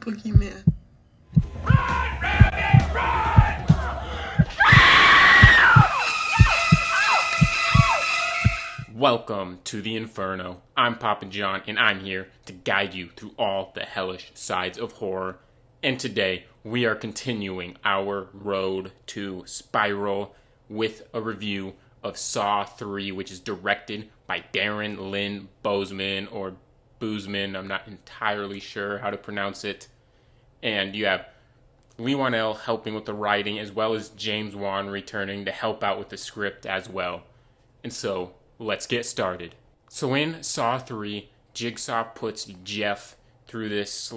boogeyman. Run, Randy, run! Welcome to the Inferno. I'm Papa John, and I'm here to guide you through all the hellish sides of horror. And today, we are continuing our road to Spiral with a review of Saw 3, which is directed by Darren Lynn Bousman, or Bousman, I'm not entirely sure how to pronounce it. And you have Leigh Whannell helping with the writing, as well as James Wan returning to help out with the script as well. And so, let's get started. So in Saw 3, Jigsaw puts Jeff through this,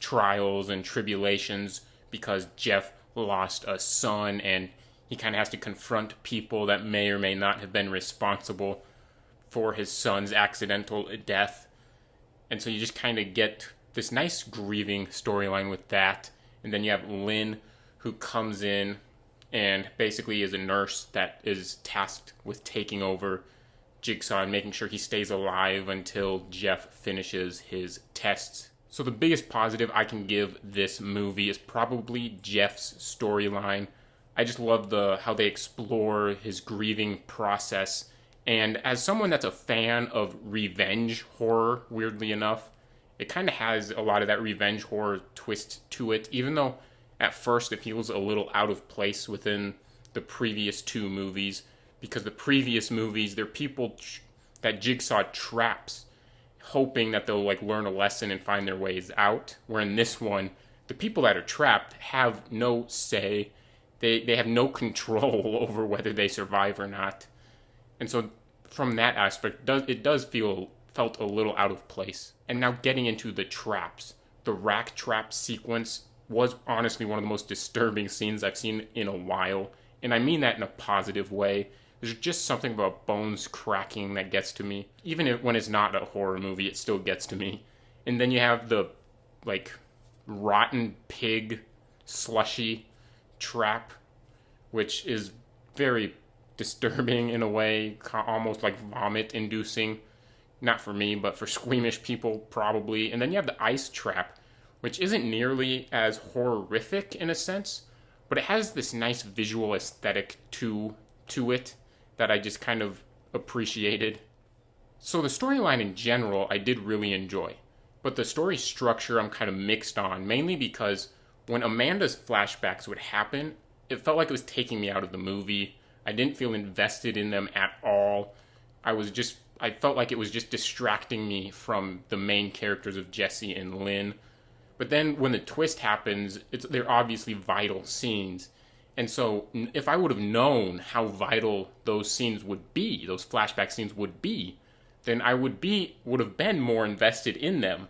trials and tribulations because Jeff lost a son and he kind of has to confront people that may or may not have been responsible for his son's accidental death. And so you just kind of get this nice grieving storyline with that. And then you have Lynn, who comes in and basically is a nurse that is tasked with taking over Jigsaw and making sure he stays alive until Jeff finishes his tests. So the biggest positive I can give this movie is probably Jeff's storyline. I just love how they explore his grieving process. And as someone that's a fan of revenge horror, weirdly enough, it kind of has a lot of that revenge horror twist to it, even though at first it feels a little out of place within the previous two movies, because the previous movies, they're people that Jigsaw traps, hoping that they'll learn a lesson and find their ways out. Where in this one, the people that are trapped have no say. They have no control over whether they survive or not. And so from that aspect, it felt a little out of place. And now getting into the traps. The rack trap sequence was honestly one of the most disturbing scenes I've seen in a while. And I mean that in a positive way. There's just something about bones cracking that gets to me. Even when it's not a horror movie, it still gets to me. And then you have the, rotten pig slushy trap, which is very disturbing in a way, almost vomit-inducing. Not for me, but for squeamish people, probably. And then you have the ice trap, which isn't nearly as horrific in a sense, but it has this nice visual aesthetic to it that I just kind of appreciated. So the storyline in general, I did really enjoy. But the story structure I'm kind of mixed on, mainly because when Amanda's flashbacks would happen, it felt like it was taking me out of the movie. I didn't feel invested in them at all. I felt like it was just distracting me from the main characters of Jesse and Lynn. But then when the twist happens, they're obviously vital scenes. And so if I would have known how vital those scenes would be, those flashback scenes would be, then I would have been more invested in them.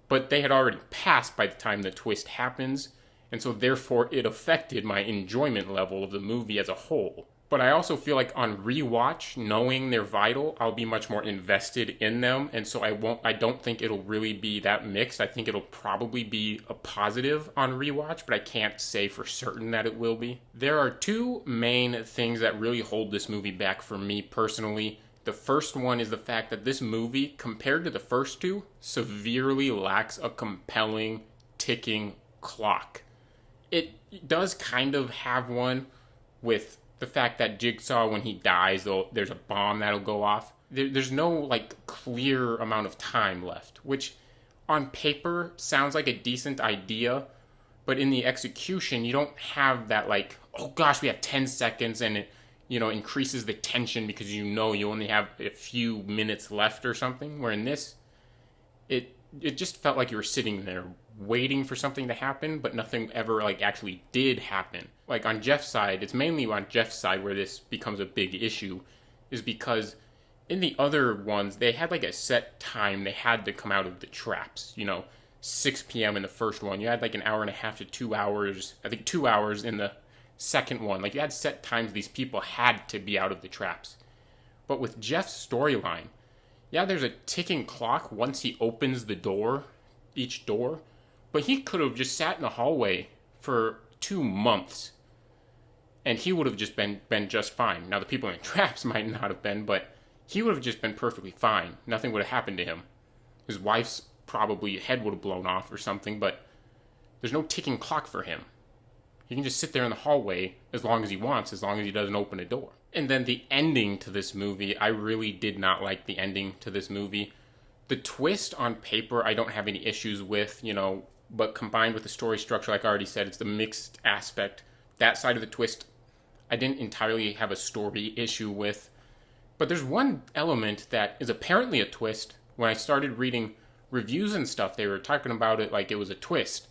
But they had already passed by the time the twist happens, and so therefore it affected my enjoyment level of the movie as a whole. But I also feel like on rewatch, knowing they're vital, I'll be much more invested in them, and so I don't think it'll really be that mixed. I think it'll probably be a positive on rewatch, but I can't say for certain that it will be. There are two main things that really hold this movie back for me personally. The first one is the fact that this movie, compared to the first two, severely lacks a compelling ticking clock. It does kind of have one with the fact that Jigsaw, when he dies, there's a bomb that'll go off. There's no, clear amount of time left, which on paper sounds like a decent idea, but in the execution, you don't have that, oh gosh, we have 10 seconds, and it, increases the tension because you only have a few minutes left or something, where in this, it just felt like you were sitting there waiting for something to happen, but nothing ever actually did happen. On Jeff's side, it's mainly on Jeff's side where this becomes a big issue, is because in the other ones, they had a set time they had to come out of the traps. 6 p.m. in the first one. You had an hour and a half to 2 hours, I think 2 hours in the second one. You had set times these people had to be out of the traps. But with Jeff's storyline, yeah, there's a ticking clock once he opens the door, each door, but he could have just sat in the hallway for 2 months, and he would have just been just fine. Now, the people in the traps might not have been, but he would have just been perfectly fine. Nothing would have happened to him. His wife's probably head would have blown off or something, but There's no ticking clock for him. He can just sit there in the hallway as long as he wants, as long as he doesn't open a door. And then the ending to this movie, I really did not like the ending to this movie. The twist on paper, I don't have any issues with, but combined with the story structure, like I already said, it's the mixed aspect. That side of the twist, I didn't entirely have a story issue with. But there's one element that is apparently a twist. When I started reading reviews and stuff, they were talking about it like it was a twist.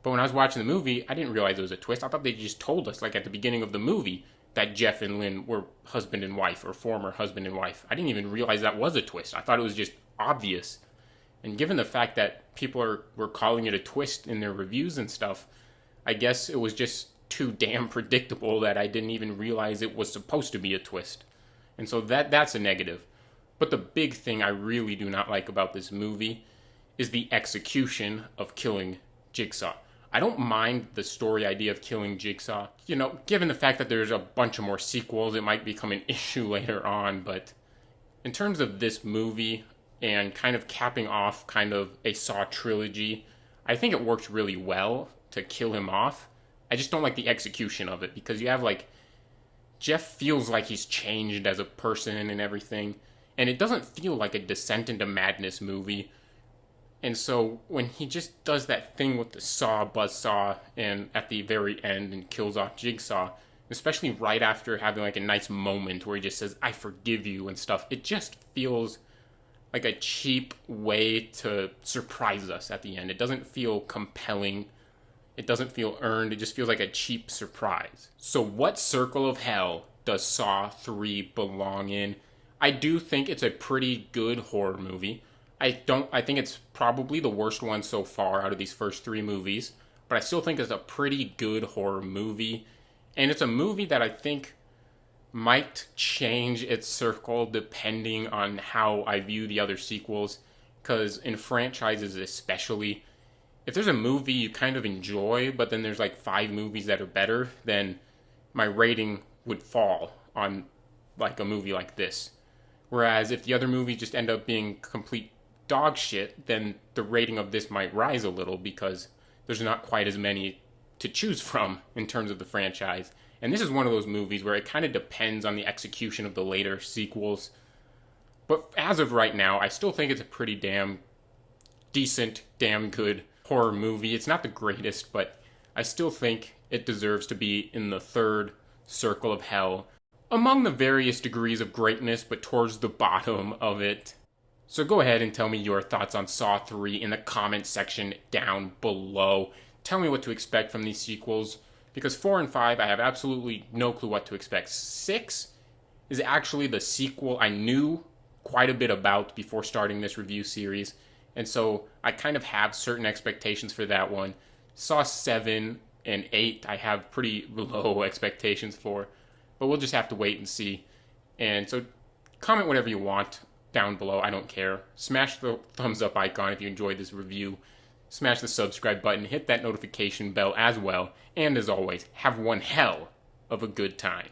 But when I was watching the movie, I didn't realize it was a twist. I thought they just told us, like at the beginning of the movie, that Jeff and Lynn were husband and wife, or former husband and wife. I didn't even realize that was a twist. I thought it was just obvious. And given the fact that people were calling it a twist in their reviews and stuff, I guess it was just too damn predictable that I didn't even realize it was supposed to be a twist. And so that's a negative. But the big thing I really do not like about this movie is the execution of killing Jigsaw. I don't mind the story idea of killing Jigsaw. Given the fact that there's a bunch of more sequels, it might become an issue later on. But in terms of this movie and kind of capping off kind of a Saw trilogy, I think it worked really well to kill him off. I just don't like the execution of it, because you have Jeff feels like he's changed as a person and everything, and it doesn't feel like a Descent into Madness movie. And so when he just does that thing with the buzzsaw, and at the very end and kills off Jigsaw, especially right after having a nice moment where he just says, "I forgive you" and stuff, it just feels like a cheap way to surprise us at the end. It doesn't feel compelling. It doesn't feel earned. It just feels like a cheap surprise. So what circle of hell does Saw 3 belong in? I do think it's a pretty good horror movie. I think it's probably the worst one so far out of these first 3 movies, but I still think it's a pretty good horror movie. And it's a movie that I think might change its circle depending on how I view the other sequels, because in franchises especially, if there's a movie you kind of enjoy, but then there's 5 movies that are better, then my rating would fall on a movie like this. Whereas if the other movies just end up being complete dog shit, then the rating of this might rise a little, because there's not quite as many to choose from in terms of the franchise. And this is one of those movies where it kind of depends on the execution of the later sequels. But as of right now, I still think it's a pretty damn decent, damn good horror movie. It's not the greatest, but I still think it deserves to be in the 3rd circle of hell, among the various degrees of greatness, but towards the bottom of it. So go ahead and tell me your thoughts on Saw 3 in the comment section down below. Tell me what to expect from these sequels, because 4 and 5, I have absolutely no clue what to expect. 6 is actually the sequel I knew quite a bit about before starting this review series, and so I kind of have certain expectations for that one. Saw 7 and 8, I have pretty low expectations for, but we'll just have to wait and see. And so comment whatever you want down below, I don't care. Smash the thumbs up icon if you enjoyed this review. Smash the subscribe button, hit that notification bell as well, and as always, have one hell of a good time.